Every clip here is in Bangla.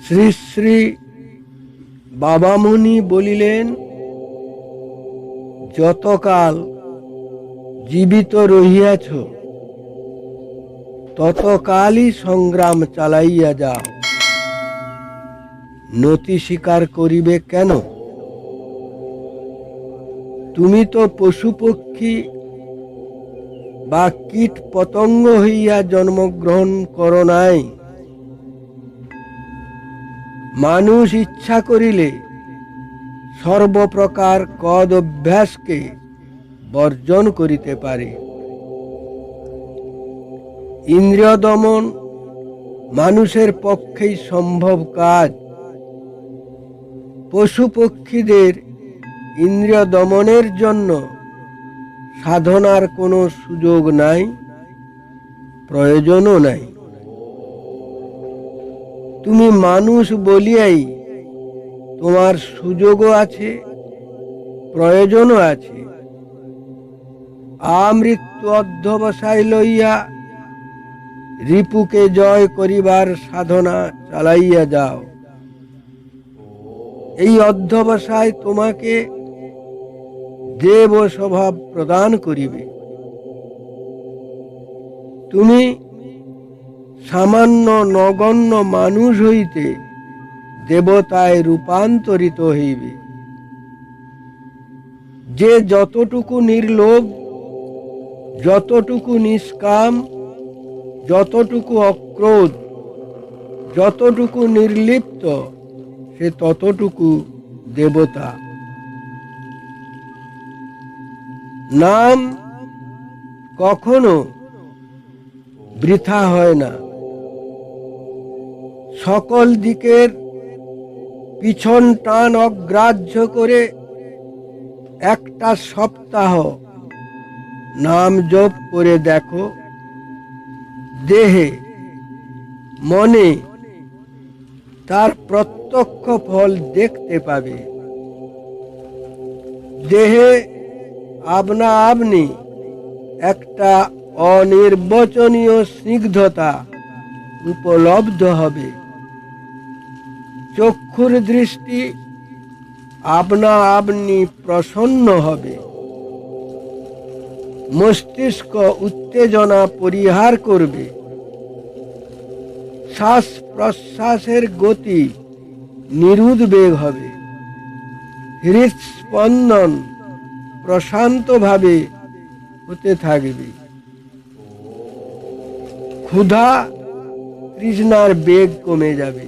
শ্রী শ্রী বাবামুনি বলিলেন, যতকাল জীবিত রহিয়াছ ততকালই সংগ্রাম চালাইয়া যাও। নতি স্বীকার করিবে কেন? তুমি তো পশু পক্ষী বা কীট পতঙ্গ হইয়া জন্মগ্রহণ করো নাই। মানুষ ইচ্ছা করিলে সর্বপ্রকার কদ অভ্যাসকে বর্জন করিতে পারে। ইন্দ্রিয় দমন মানুষের পক্ষেই সম্ভব কাজ। পশু পক্ষীদের ইন্দ্রিয় দমনের জন্য সাধনার কোনো সুযোগ নাই, প্রয়োজনও নাই। তুমি মানুষ বলিয়াই তোমার সুযোগও আছে, প্রয়োজনও আছে। আমৃত্যু অধ্যবসায় লইয়া রিপুকে জয় করিবার সাধনা চালাইয়া যাও। এই অধ্যবসায় তোমাকে দেব স্বভাব প্রদান করিবে। তুমি সামান্য নগণ্য মানুষ হইতে দেবতায় রূপান্তরিত হইবে। যে যতটুকু নির্লোভ, যতটুকু নিষ্কাম, যতটুকু অক্রোধ, যতটুকু নির্লিপ্ত, সে ততটুকু দেবতা। নাম কখনো বৃথা হয় না। সকল দিকের পিছন টান অগ্রাহ্য করে একটা সপ্তাহ নাম জপ করে দেখো, দেহে মনে তার প্রত্যক্ষ ফল দেখতে পাবে। দেহে আপনা আপনি একটা অনির্বচনীয় স্নিগ্ধতা উপলব্ধ হবে। চক্ষুর দৃষ্টি আপনা আপনি প্রসন্ন হবে। মস্তিষ্ক উত্তেজনা পরিহার করবে। শ্বাস প্রশ্বাসের গতি নিরুদ্বেগ হবে। হৃদস্পন্দন প্রশান্তভাবে হতে থাকবে। ক্ষুধা তৃষ্ণার বেগ কমে যাবে।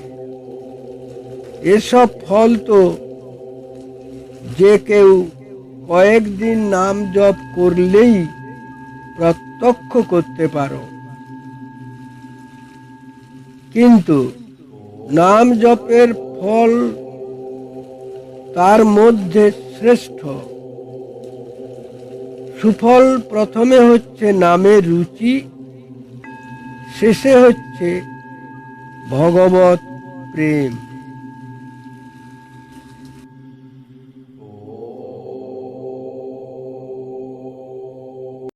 এসব ফল তো যে কেউ কয়েকদিন নাম জপ করলেই প্রত্যক্ষ করতে পারো। কিন্তু নাম জপের ফল তার মধ্যে শ্রেষ্ঠ। সুফল প্রথমে হচ্ছে নামের রুচি, শেষে হচ্ছে ভগবত প্রেম।